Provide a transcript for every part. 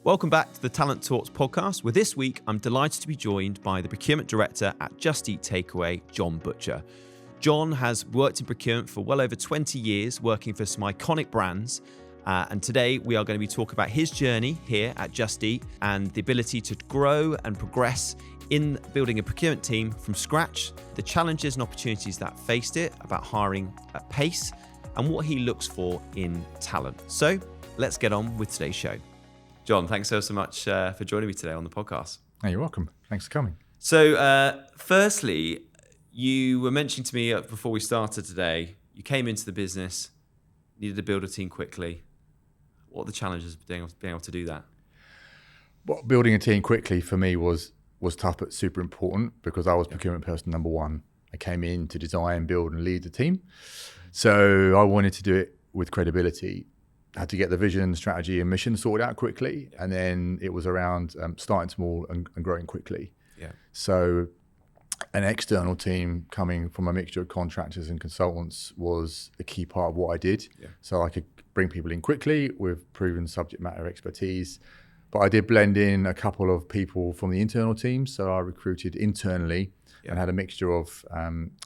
Welcome back to the Talent Talks podcast, where this week I'm delighted to be joined by the Procurement Director at Just Eat Takeaway, John Butcher. John has worked in procurement for well over 20 years, working for some iconic brands. And today we are going to be talking about his journey here at Just Eat and the ability to grow and progress in building a procurement team from scratch, the challenges and opportunities that faced it, about hiring at pace, and what he looks for in talent. So let's get on with today's show. John, thanks so much for joining me today on the podcast. Oh, you're welcome. Thanks for coming. So firstly, you were mentioning to me before we started today, you came into the business, needed to build a team quickly. What are the challenges of being able to do that? Well, building a team quickly for me was tough but super important because I was procurement person number one. I came in to design, build and lead the team. So I wanted to do it with credibility. I had to get the vision, strategy and mission sorted out quickly. And then it was around starting small and growing quickly. Yeah. So an external team coming from a mixture of contractors and consultants was a key part of what I did. Yeah. So I could bring people in quickly with proven subject matter expertise. But I did blend in a couple of people from the internal team. So I recruited internally and had a mixture of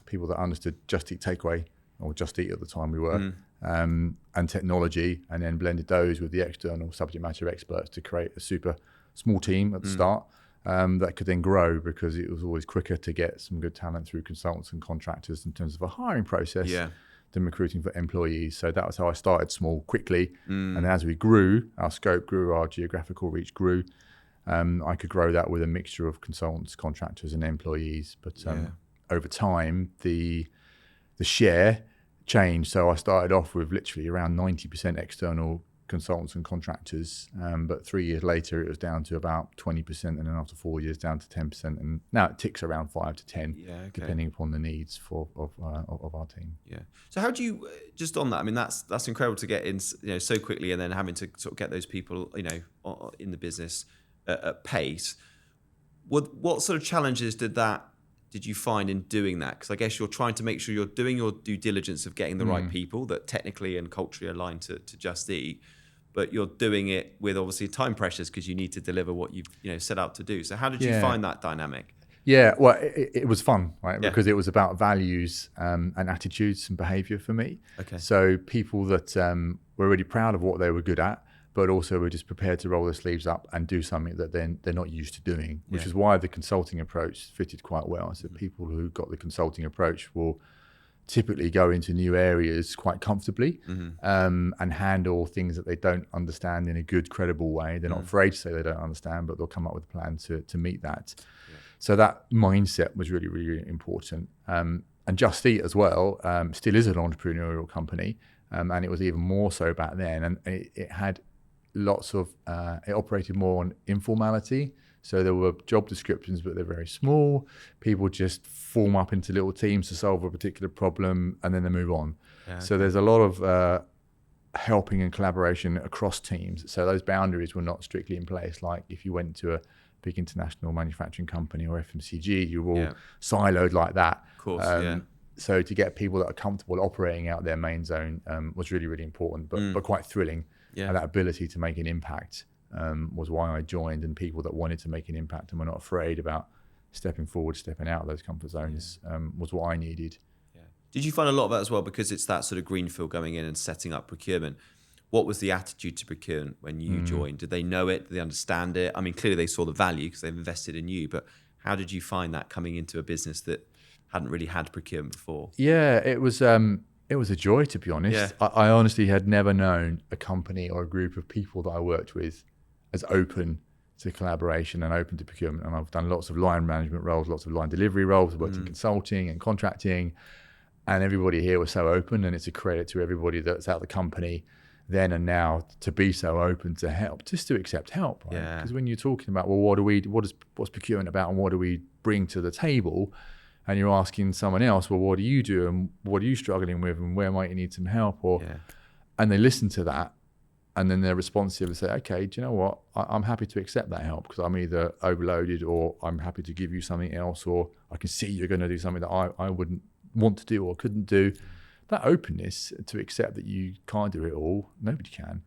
people that understood Just Eat Takeaway, or Just Eat at the time we were, and technology, and then blended those with the external subject matter experts to create a super small team at the start that could then grow, because it was always quicker to get some good talent through consultants and contractors in terms of a hiring process than recruiting for employees. So that was how I started small quickly. And as we grew, our scope grew, our geographical reach grew. I could grow that with a mixture of consultants, contractors and employees. But over time, the share changed. So I started off with literally around 90% external consultants and contractors. But 3 years later, it was down to about 20%. And then after 4 years, down to 10%. And now it ticks around 5 to 10, depending upon the needs of our team. Yeah. So how do you, just on that, I mean, that's incredible to get in, so quickly, and then having to sort of get those people, in the business at pace. What sort of challenges did you find in doing that? Because I guess you're trying to make sure you're doing your due diligence of getting the right people that technically and culturally align to Just Eat, but you're doing it with obviously time pressures because you need to deliver what you've set out to do. So how did you find that dynamic? Yeah, well, it was fun, right? Because it was about values and attitudes and behavior for me. Okay. So people that were really proud of what they were good at, but also were just prepared to roll their sleeves up and do something that they're not used to doing, which is why the consulting approach fitted quite well. So people who got the consulting approach will typically go into new areas quite comfortably and handle things that they don't understand in a good, credible way. They're not afraid to say they don't understand, but they'll come up with a plan to meet that. Yeah. So that mindset was really, really important. And Just Eat as well still is an entrepreneurial company, and it was even more so back then. And it had lots of, it operated more on informality. So there were job descriptions, but they're very small. People just form up into little teams to solve a particular problem, and then they move on. Yeah, okay. So there's a lot of helping and collaboration across teams. So those boundaries were not strictly in place. Like if you went to a big international manufacturing company or FMCG, you were all siloed like that. Of course, So to get people that are comfortable operating out their main zone was really, really important, but quite thrilling. Yeah. And that ability to make an impact was why I joined, and people that wanted to make an impact and were not afraid about stepping forward, stepping out of those comfort zones was what I needed. Yeah. Did you find a lot of that as well, because it's that sort of greenfield going in and setting up procurement? What was the attitude to procurement when you joined? Did they know it? Did they understand it? I mean, clearly they saw the value because they've invested in you, but how did you find that coming into a business that hadn't really had procurement before? Yeah, it was a joy, to be honest. Yeah. I honestly had never known a company or a group of people that I worked with as open to collaboration and open to procurement. And I've done lots of line management roles, lots of line delivery roles, worked in consulting and contracting, and everybody here was so open, and it's a credit to everybody that's at the company then and now to be so open to help, just to accept help, right? Yeah. Because when you're talking about, well, what's procurement about and what do we bring to the table? And you're asking someone else, well, what do you do and what are you struggling with and where might you need some help? And they listen to that, and then they're responsive and say, okay, do you know what? I'm happy to accept that help because I'm either overloaded or I'm happy to give you something else, or I can see you're going to do something that I wouldn't want to do or couldn't do. That openness to accept that you can't do it all, nobody can.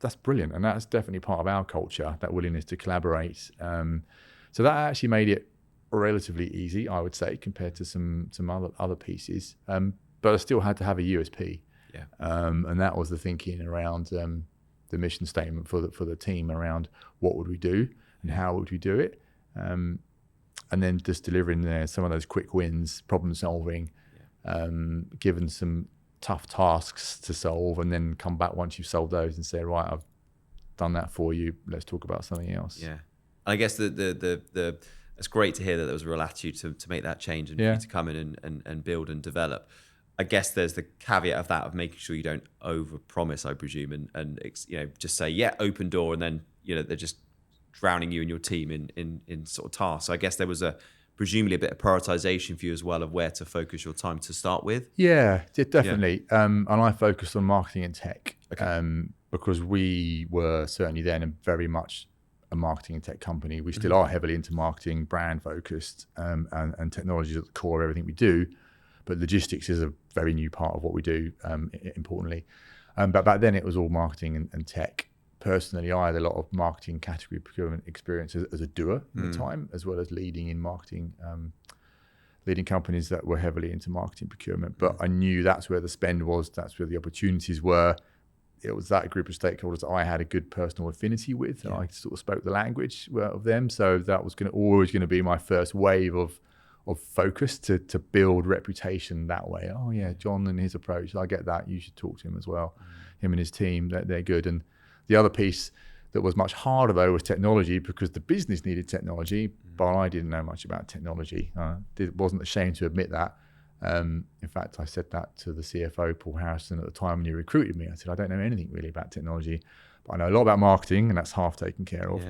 that's brilliant, and that's definitely part of our culture, that willingness to collaborate. So that actually made it relatively easy, I would say, compared to some other pieces. But I still had to have a USP, and that was the thinking around the mission statement for the team around what would we do and how would we do it, and then just delivering some of those quick wins, problem solving, given some tough tasks to solve, and then come back once you've solved those and say, right, I've done that for you, let's talk about something else. Yeah, I guess the it's great to hear that there was a real attitude to make that change and for you to come in and build and develop. I guess there's the caveat of that, of making sure you don't over-promise, I presume, and just say, open door, and then they're just drowning you and your team in sort of tasks. So I guess there was presumably a bit of prioritization for you as well of where to focus your time to start with. Yeah, definitely. And I focused on marketing and tech, because we were certainly then very much a marketing and tech company. We still are heavily into marketing, brand focused, and technology is at the core of everything we do. But logistics is a very new part of what we do, importantly. But back then it was all marketing and tech. Personally, I had a lot of marketing category procurement experience as a doer at the time, as well as leading in marketing, leading companies that were heavily into marketing procurement. But I knew that's where the spend was, that's where the opportunities were. It was that group of stakeholders that I had a good personal affinity with. And I sort of spoke the language of them. So that was always going to be my first wave of focus to build reputation that way. Oh yeah, John and his approach, I get that. You should talk to him as well. Him and his team, they're good. And the other piece that was much harder though was technology, because the business needed technology, but I didn't know much about technology. Wasn't ashamed to admit that. In fact, I said that to the CFO, Paul Harrison, at the time when he recruited me. I said, I don't know anything really about technology, but I know a lot about marketing, and that's half taken care of.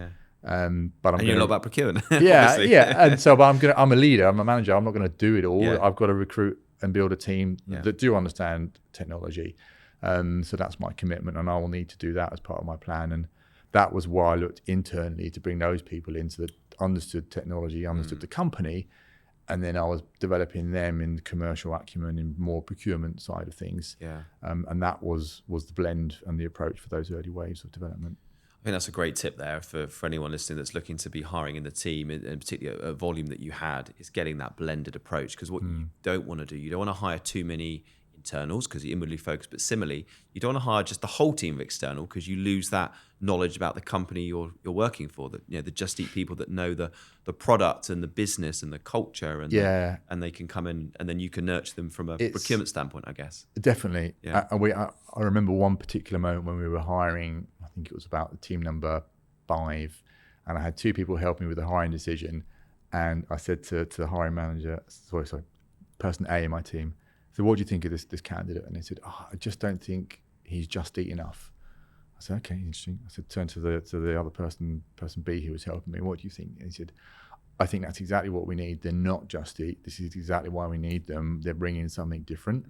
But you know a lot about procurement. And so, but I'm a leader, I'm a manager. I'm not going to do it all. I've got to recruit and build a team that do understand technology. So that's my commitment, and I will need to do that as part of my plan. And that was why I looked internally to bring those people into that understood technology, understood the company, and then I was developing them in commercial acumen, in more procurement side of things. And that was the blend and the approach for those early waves of development. I think that's a great tip there for anyone listening that's looking to be hiring in the team, and particularly a volume that you had, is getting that blended approach. Because what you don't want to do, you don't want to hire too many internals because you're inwardly focused, but similarly, you don't want to hire just the whole team of external, because you lose that knowledge about the company you're working for. That the Just Eat people that know the product and the business and the culture, and and they can come in, and then you can nurture them from a procurement standpoint, I guess. Definitely. And I remember one particular moment when we were hiring. I think it was about the team number 5, and I had 2 people helping me with the hiring decision. And I said to the hiring manager, sorry, person A in my team, so what do you think of this candidate? And they said, I just don't think he's Just Eat enough. I said, okay, interesting. I said, turn to the other person B who was helping me. What do you think? And he said, I think that's exactly what we need. They're not Just Eat. This is exactly why we need them. They're bringing something different.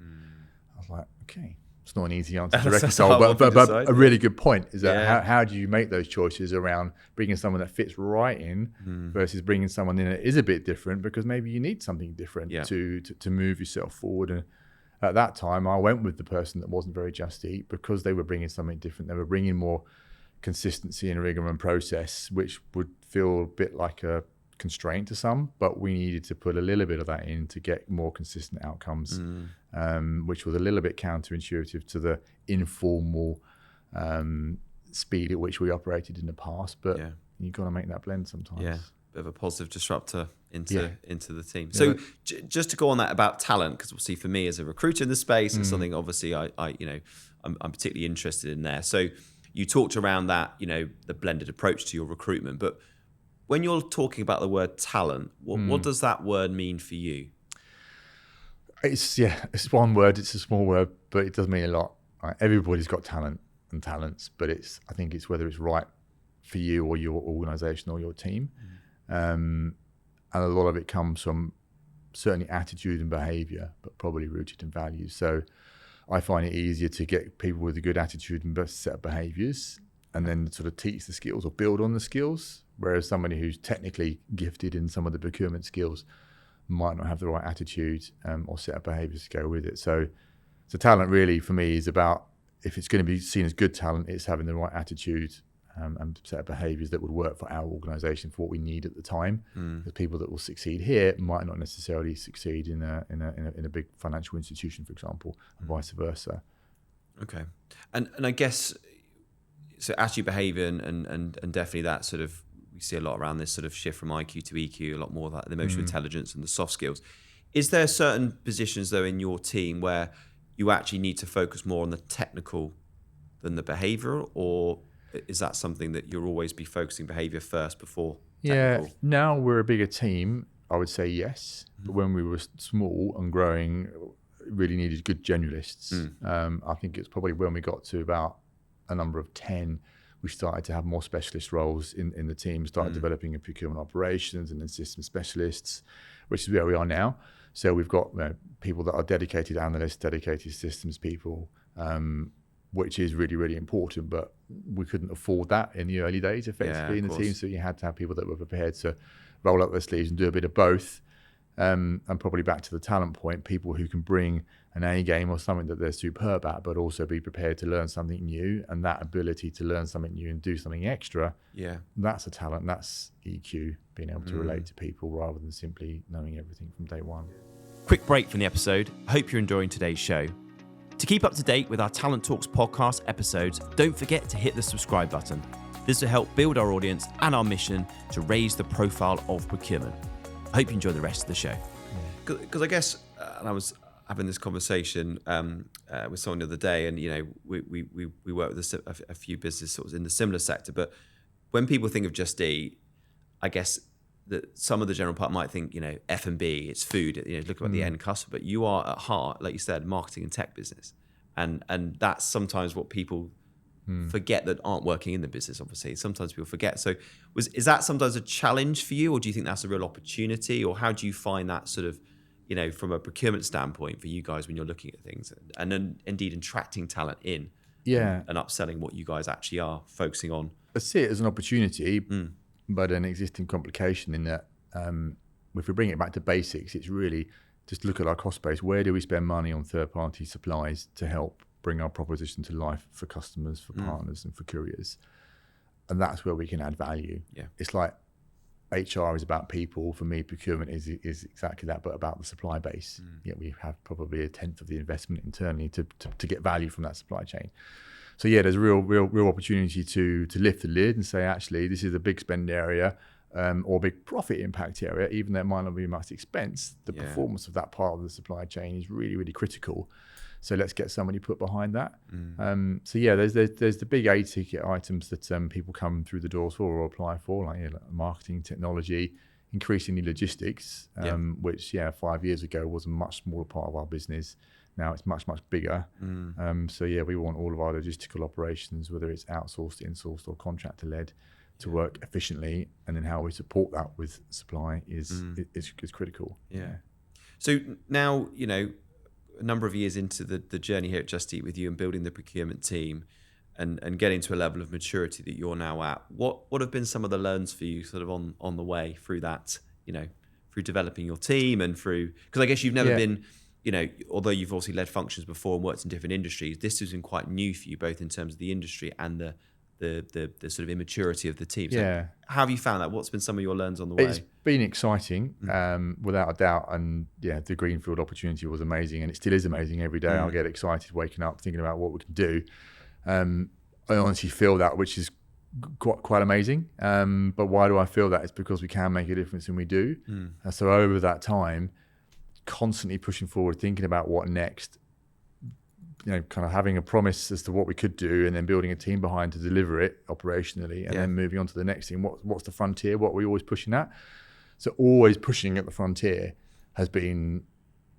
I was like, okay. It's not an easy answer to reconcile, but a really good point is that how do you make those choices around bringing someone that fits right in versus bringing someone in that is a bit different, because maybe you need something different to move yourself forward. And at that time, I went with the person that wasn't very Just Eat, because they were bringing something different. They were bringing more consistency and rigor and process, which would feel a bit like a constraint to some, but we needed to put a little bit of that in to get more consistent outcomes, which was a little bit counterintuitive to the informal speed at which we operated in the past. But you've got to make that blend sometimes. Bit of a positive disruptor into the team. So just to go on that about talent, because obviously for me as a recruiter in the space, it's something obviously I'm particularly interested in there. So you talked around that, the blended approach to your recruitment, but when you're talking about the word talent, what does that word mean for you? It's one word. It's a small word, but it does mean a lot. Right? Everybody's got talent and talents, but I think it's whether it's right for you or your organisation or your team. And a lot of it comes from certainly attitude and behaviour, but probably rooted in values. So I find it easier to get people with a good attitude and best set of behaviours, and then sort of teach the skills or build on the skills. Whereas somebody who's technically gifted in some of the procurement skills might not have the right attitude or set of behaviours to go with it. So talent really for me is about if it's going to be seen as good talent, it's having the right attitude and set of behaviours that would work for our organisation for what we need at the time. The people that will succeed here might not necessarily succeed in a big financial institution, for example, and vice versa. Okay, and I guess so. Attitude, behaviour, and definitely that sort of, we see a lot around this sort of shift from IQ to EQ, a lot more of that, the emotional intelligence and the soft skills. Is there certain positions though in your team where you actually need to focus more on the technical than the behavioural, or is that something that you'll always be focusing behaviour first before technical? Yeah, now we're a bigger team, I would say yes. But when we were small and growing, really needed good generalists. I think it's probably when we got to about a number of 10, we started to have more specialist roles in the team, started developing a procurement operations and then system specialists, which is where we are now. So we've got people that are dedicated analysts, dedicated systems people, which is really, really important. But we couldn't afford that in the early days, effectively, in the team. So you had to have people that were prepared to roll up their sleeves and do a bit of both. And probably back to the talent point, people who can bring an A game or something that they're superb at, but also be prepared to learn something new. And that ability to learn something new and do something extra, that's a talent. That's EQ, being able to relate to people rather than simply knowing everything from day one. Quick break from the episode. I hope you're enjoying today's show. To keep up to date with our Talent Talks podcast episodes, don't forget to hit the subscribe button. This will help build our audience and our mission to raise the profile of procurement. I hope you enjoy the rest of the show. Because I guess, and I was having this conversation with someone the other day, and we work with a few businesses sort of in the similar sector. But when people think of Just Eat, I guess that some of the general part might think, F&B, it's food, look about the end customer. But you are at heart, like you said, marketing and tech business, and that's sometimes what people forget that aren't working in the business. Obviously, sometimes people forget. So, is that sometimes a challenge for you, or do you think that's a real opportunity, or how do you find that sort of, from a procurement standpoint for you guys when you're looking at things, and then indeed attracting talent in, and upselling what you guys actually are focusing on? I see it as an opportunity, but an existing complication in that if we bring it back to basics, it's really just look at our cost base. Where do we spend money on third-party supplies to help bring our proposition to life for customers, for partners, and for couriers? And that's where we can add value. Yeah. It's like HR is about people. For me, procurement is exactly that, but about the supply base. We have probably 1/10 of the investment internally to get value from that supply chain. So there's a real opportunity to lift the lid and say, actually, this is a big spend area or big profit impact area, even though it might not be much expense. The performance of that part of the supply chain is really, really critical. So let's get somebody put behind that. There's the big A-ticket items that people come through the doors for or apply for, like marketing, technology, increasingly logistics, which 5 years ago was a much smaller part of our business. Now it's much, much bigger. We want all of our logistical operations, whether it's outsourced, insourced, or contractor-led, to work efficiently. And then how we support that with supply is critical. So now, a number of years into the journey here at Just Eat with you and building the procurement team and getting to a level of maturity that you're now at, what have been some of the learns for you sort of on the way through that, through developing your team and through, because I guess you've never been, although you've obviously led functions before and worked in different industries, this has been quite new for you, both in terms of the industry and the sort of immaturity of the team. So how have you found that? What's been some of your learns on the way? It's been exciting, without a doubt. And the Greenfield opportunity was amazing, and it still is amazing every day. I get excited waking up thinking about what we can do. I honestly feel that, which is quite amazing. But why do I feel that? It's because we can make a difference, and we do. So over that time, constantly pushing forward, thinking about what next, kind of having a promise as to what we could do, and then building a team behind to deliver it operationally, and then moving on to the next thing. What's the frontier? What are we always pushing at? So always pushing at the frontier has been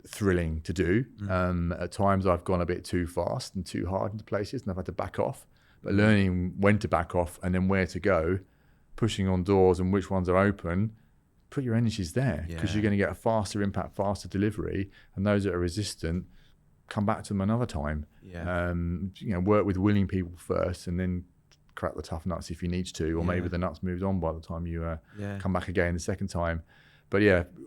thrilling to do. At times I've gone a bit too fast and too hard into places, and I've had to back off. But learning when to back off and then where to go, pushing on doors and which ones are open, put your energies there, because you're going to get a faster impact, faster delivery, and those that are resistant, come back to them another time. Work with willing people first, and then crack the tough nuts if you need to, or maybe the nuts moved on by the time you come back again the second time. But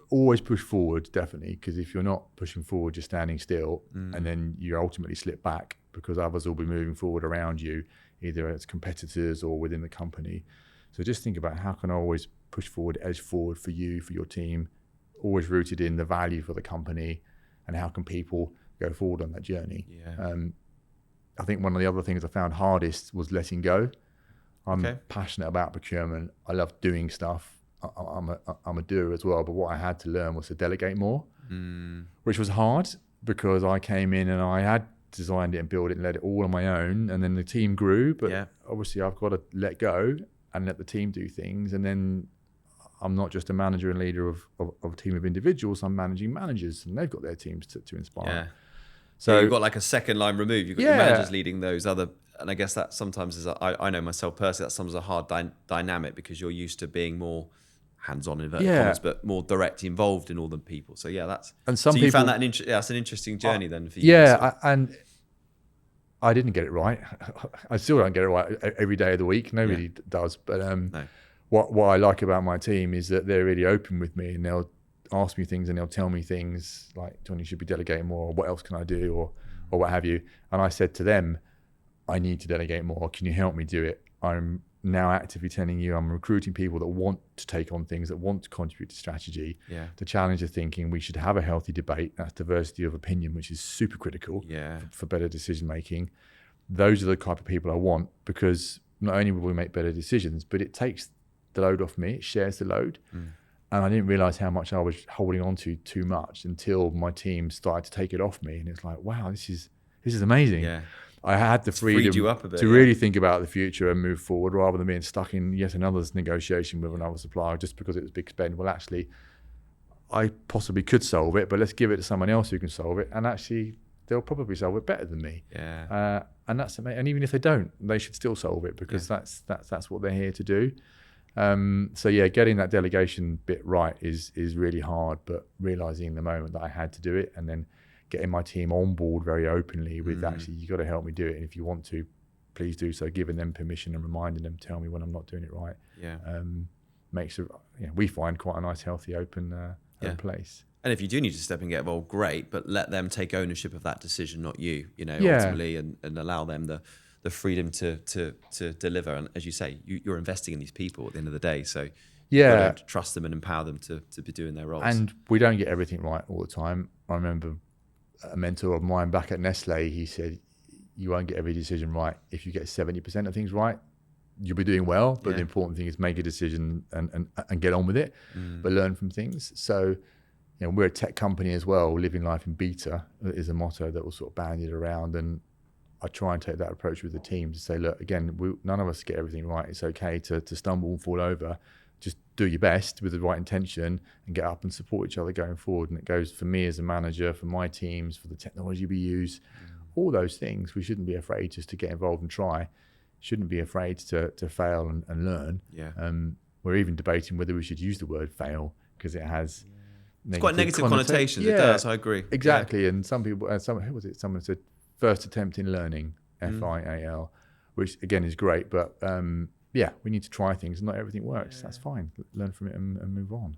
always push forward, definitely, because if you're not pushing forward, you're standing still, and then you ultimately slip back because others will be moving forward around you, either as competitors or within the company. So just think about how can I always push forward, edge forward for you, for your team, always rooted in the value for the company, and how can people go forward on that journey. I think one of the other things I found hardest was letting go. I'm passionate about procurement. I love doing stuff. I'm a doer as well, but what I had to learn was to delegate more, which was hard because I came in and I had designed it and built it and led it all on my own, and then the team grew, but obviously I've got to let go and let the team do things, and then I'm not just a manager and leader of a team of individuals, I'm managing managers, and they've got their teams to inspire. So you've got like a second line removed. You've got your managers leading those other, and I guess that sometimes is, I know myself personally, that's sometimes a hard dynamic because you're used to being more hands-on in inverted commas, but more directly involved in all the people. So that's, and some so you people, found that that's an interesting journey then for you. And I didn't get it right. I still don't get it right every day of the week. Nobody does. But what I like about my team is that they're really open with me, and they'll ask me things and they'll tell me things like, John, you should be delegating more, or what else can I do, or what have you. And I said to them, I need to delegate more. Can you help me do it? I'm now actively telling you I'm recruiting people that want to take on things, that want to contribute to strategy, to challenge the thinking. We should have a healthy debate. That's diversity of opinion, which is super critical for better decision making. Those are the type of people I want, because not only will we make better decisions, but it takes the load off me. It shares the load. And I didn't realize how much I was holding on to too much until my team started to take it off me. And it's like, wow, this is amazing. I had the freedom to really think about the future and move forward, rather than being stuck in yet another negotiation with another supplier just because it was big spend. Well, actually, I possibly could solve it, but let's give it to someone else who can solve it. And actually, they'll probably solve it better than me. And that's amazing. And even if they don't, they should still solve it, because that's what they're here to do. Getting that delegation bit right is really hard, but realizing in the moment that I had to do it, and then getting my team on board very openly with actually, you got to help me do it, and if you want to, please do so, giving them permission and reminding them, tell me when I'm not doing it right. Makes it, we find quite a nice, healthy, open place. And if you do need to step and get involved, great, but let them take ownership of that decision, not you, ultimately, and allow them the freedom to deliver. And as you say, you're investing in these people at the end of the day, so you've got to trust them and empower them to be doing their roles. And we don't get everything right all the time. I remember a mentor of mine back at Nestle, he said, you won't get every decision right. If you get 70% of things right, you'll be doing well, but the important thing is make a decision and get on with it, but learn from things. So we're a tech company as well. Living life in beta is a motto that was sort of bandied around, and I try and take that approach with the team to say, look, again, none of us get everything right. It's okay to stumble and fall over. Just do your best with the right intention and get up and support each other going forward. And it goes for me as a manager, for my teams, for the technology we use, all those things. We shouldn't be afraid just to get involved and try. Shouldn't be afraid to fail and learn. We're even debating whether we should use the word fail, because it has it's quite negative connotations. It does, I agree. Exactly. And some people, who was it? Someone said first attempt in learning, FIAL, which again is great, but we need to try things. Not everything works. That's fine. Learn from it and move on.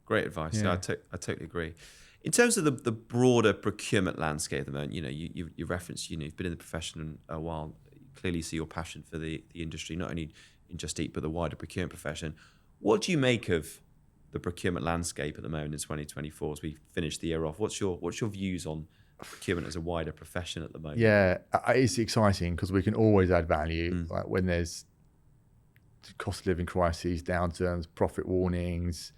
Great advice. I totally agree. In terms of the broader procurement landscape at the moment, you referenced, you've been in the profession a while. You clearly see your passion for the industry, not only in Just Eat, but the wider procurement profession. What do you make of the procurement landscape at the moment in 2024 as we finish the year off? What's your views on procurement as a wider profession at the moment? It's exciting because we can always add value. Like when there's cost of living crises, downturns, profit warnings,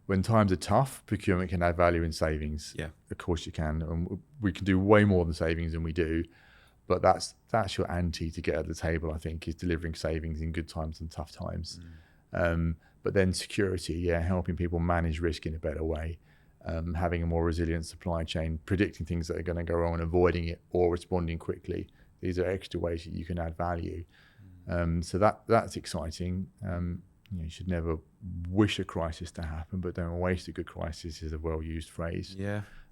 when times are tough, procurement can add value in savings. Of course you can, and we can do way more than savings than we do, but that's your ante to get at the table, I think, is delivering savings in good times and tough times. But then security, helping people manage risk in a better way, having a more resilient supply chain, predicting things that are going to go wrong and avoiding it, or responding quickly. These are extra ways that you can add value. So that's exciting. You should never wish a crisis to happen, but don't waste a good crisis is a well-used phrase.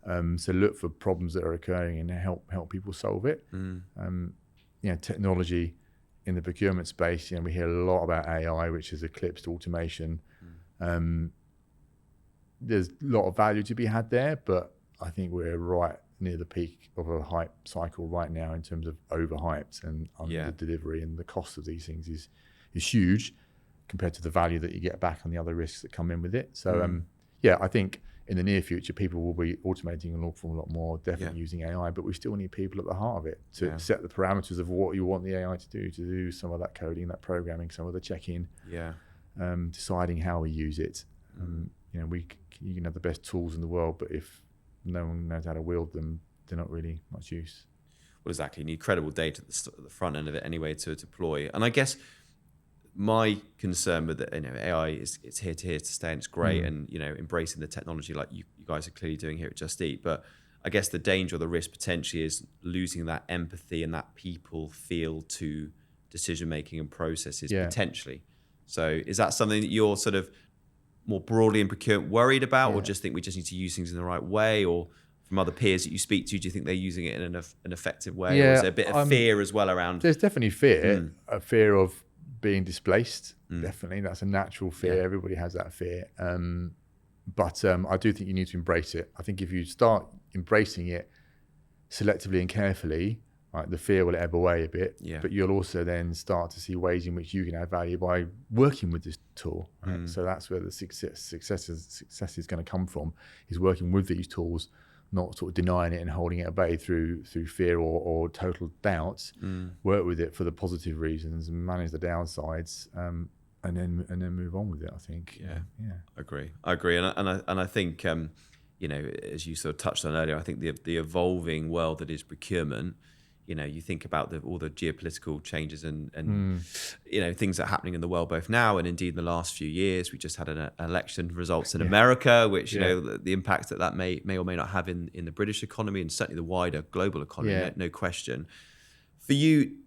So look for problems that are occurring and help people solve it. Technology in the procurement space, we hear a lot about AI, which has eclipsed automation. There's a lot of value to be had there, but I think we're right near the peak of a hype cycle right now in terms of overhyped and under delivery, and the cost of these things is huge compared to the value that you get back on the other risks that come in with it. So I think in the near future people will be automating an awful lot more, definitely using AI, but we still need people at the heart of it to set the parameters of what you want the AI to do some of that coding, that programming, some of the check-in, deciding how we use it. You can have the best tools in the world, but if no one knows how to wield them, they're not really much use. Well, exactly. You need credible data at the front end of it anyway to deploy. And I guess my concern with AI is it's here to stay, and it's great, and embracing the technology like you guys are clearly doing here at Just Eat. But I guess the danger or the risk potentially is losing that empathy and that people feel to decision making and processes potentially. So is that something that you're sort of more broadly in procurement worried about, or just think we just need to use things in the right way? Or from other peers that you speak to, do you think they're using it in an effective way? Or is there a bit of fear as well around? There's definitely fear, a fear of being displaced. Definitely, that's a natural fear. Everybody has that fear. But I do think you need to embrace it. I think if you start embracing it selectively and carefully, right, the fear will ebb away a bit, but you'll also then start to see ways in which you can add value by working with this tool. Right? So that's where the success is going to come from, is working with these tools, not sort of denying it and holding it at bay through fear or total doubts. Work with it for the positive reasons and manage the downsides, and then move on with it. I think. I agree, and I think as you sort of touched on earlier, I think the evolving world that is procurement. You think about all the geopolitical changes and things that are happening in the world both now and indeed in the last few years. We just had an election results in America, which the impact that may or may not have in the British economy and certainly the wider global economy, no question. For you,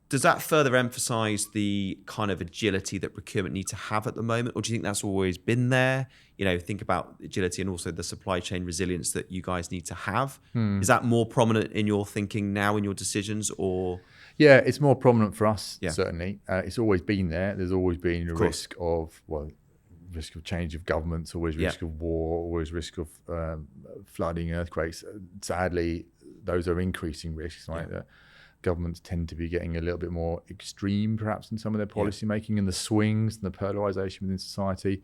does that further emphasize the kind of agility that procurement needs to have at the moment, or do you think that's always been there? Think about agility and also the supply chain resilience that you guys need to have. Is that more prominent in your thinking now in your decisions, or? Yeah, it's more prominent for us, certainly. It's always been there. There's always been a risk of change of governments, always risk of war, always risk of flooding, earthquakes. Sadly, those are increasing risks, right? Governments tend to be getting a little bit more extreme, perhaps, in some of their policy making, and the swings and the polarization within society.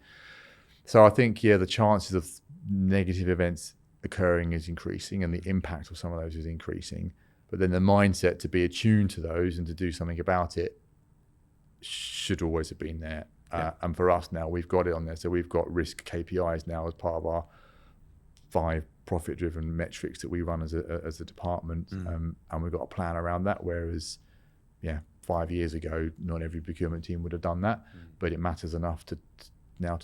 So I think, the chances of negative events occurring is increasing, and the impact of some of those is increasing. But then the mindset to be attuned to those and to do something about it should always have been there. And for us now, we've got it on there. So we've got risk KPIs now as part of our 5 profit-driven metrics that we run as a department, and we've got a plan around that. Whereas, 5 years ago, not every procurement team would have done that, but it matters enough to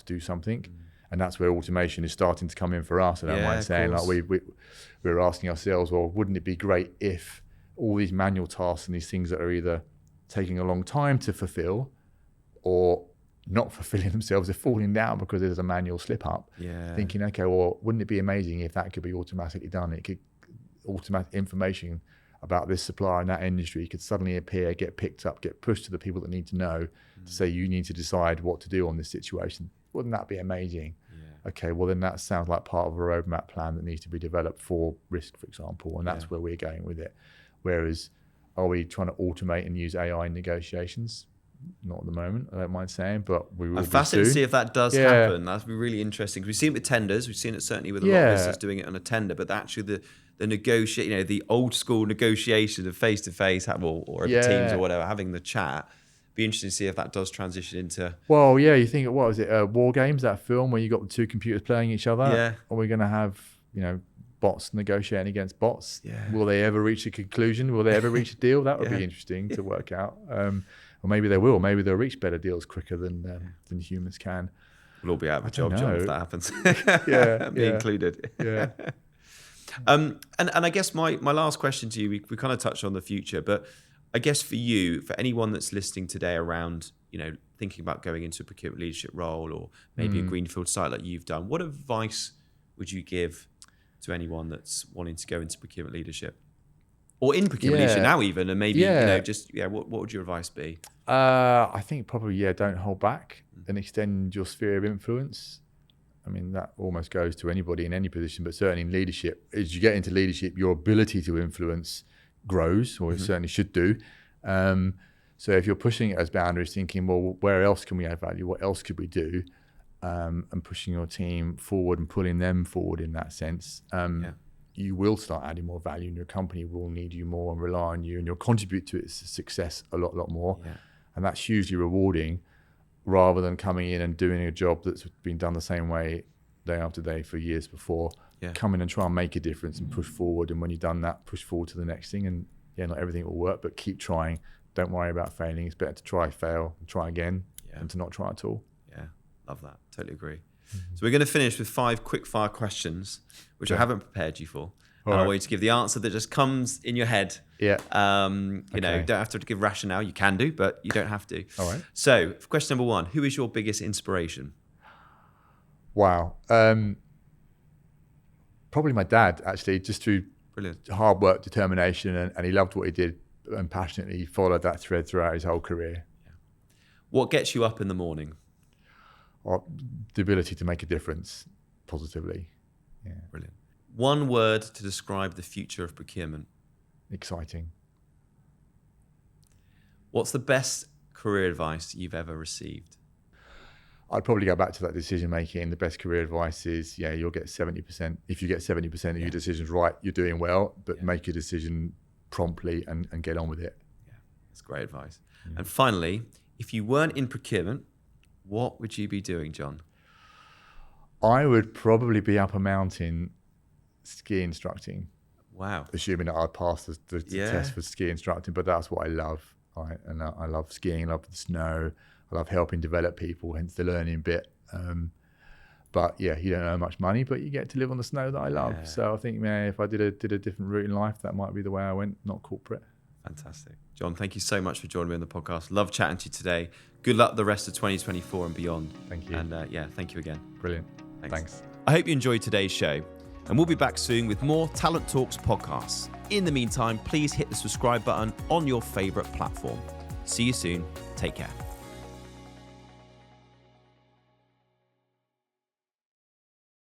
do something, and that's where automation is starting to come in for us. I don't mind saying, like we're asking ourselves, well, wouldn't it be great if all these manual tasks and these things that are either taking a long time to fulfill or not fulfilling themselves, are falling down because there's a manual slip up. Thinking, okay, well, wouldn't it be amazing if that could be automatically done? It could automatic information about this supplier in that industry could suddenly appear, get picked up, get pushed to the people that need to know to say, you need to decide what to do on this situation. Wouldn't that be amazing? Okay, well then that sounds like part of a roadmap plan that needs to be developed for risk, for example, and that's where we're going with it. Whereas, are we trying to automate and use AI in negotiations? Not at the moment, I don't mind saying, but we will. I'm fascinated to see if that does happen. That'd be really interesting. We've seen it with tenders. We've seen it certainly with a lot of businesses doing it on a tender, but actually the negotiate, the old school negotiation of face to face, or over Teams or whatever, having the chat. Be interesting to see if that does transition into. Well, you think, what was it? War Games, that film where you got the 2 computers playing each other. Are we going to have bots negotiating against bots? Will they ever reach a conclusion? Will they ever reach a deal? That would be interesting to work out. Or maybe they will. Maybe they'll reach better deals quicker than humans can. We'll all be out of a job, John, if that happens. Me included. And I guess my last question to you, we kind of touched on the future, but I guess for you, for anyone that's listening today around, thinking about going into a procurement leadership role or maybe a greenfield site like you've done, what advice would you give to anyone that's wanting to go into procurement leadership? Or in procurement leadership now even, and maybe, what would your advice be? I think probably, don't hold back and extend your sphere of influence. I mean, that almost goes to anybody in any position, but certainly in leadership. As you get into leadership, your ability to influence grows, or it certainly should do. So if you're pushing it as boundaries, thinking, well, where else can we add value? What else could we do? And pushing your team forward and pulling them forward in that sense, you will start adding more value, and your company will need you more and rely on you, and you'll contribute to its success a lot more. Yeah. And that's hugely rewarding, rather than coming in and doing a job that's been done the same way day after day for years before. Come in and try and make a difference and push forward. And when you've done that, push forward to the next thing. And not everything will work, but keep trying. Don't worry about failing. It's better to try, fail, and try again than to not try at all. Yeah, love that. Totally agree. So we're going to finish with 5 quick fire questions, which I haven't prepared you for. And I want you to give the answer that just comes in your head. Yeah. You know, you don't have to give rationale. You can do, but you don't have to. All right. So question number 1, who is your biggest inspiration? Wow. Probably my dad, actually, just through hard work, determination, and he loved what he did and passionately followed that thread throughout his whole career. Yeah. What gets you up in the morning? Or the ability to make a difference positively. Yeah. Brilliant. 1 word to describe the future of procurement. Exciting. What's the best career advice you've ever received? I'd probably go back to that decision making. The best career advice is, you'll get 70%. If you get 70% of your decisions right, you're doing well, but make your decision promptly and get on with it. Yeah, that's great advice. Yeah. And finally, if you weren't in procurement, what would you be doing, John? I would probably be up a mountain ski instructing. Wow. Assuming that I'd pass the test for ski instructing, but that's what I love. I love skiing, I love the snow, I love helping develop people, hence the learning bit. But you don't earn much money, but you get to live on the snow that I love. Yeah. So I think, if I did a different route in life, that might be the way I went, not corporate. Fantastic. John, thank you so much for joining me on the podcast. Love chatting to you today. Good luck the rest of 2024 and beyond. Thank you. And thank you again. Brilliant. Thanks. I hope you enjoyed today's show, and we'll be back soon with more Talent Talks podcasts. In the meantime, please hit the subscribe button on your favorite platform. See you soon. Take care.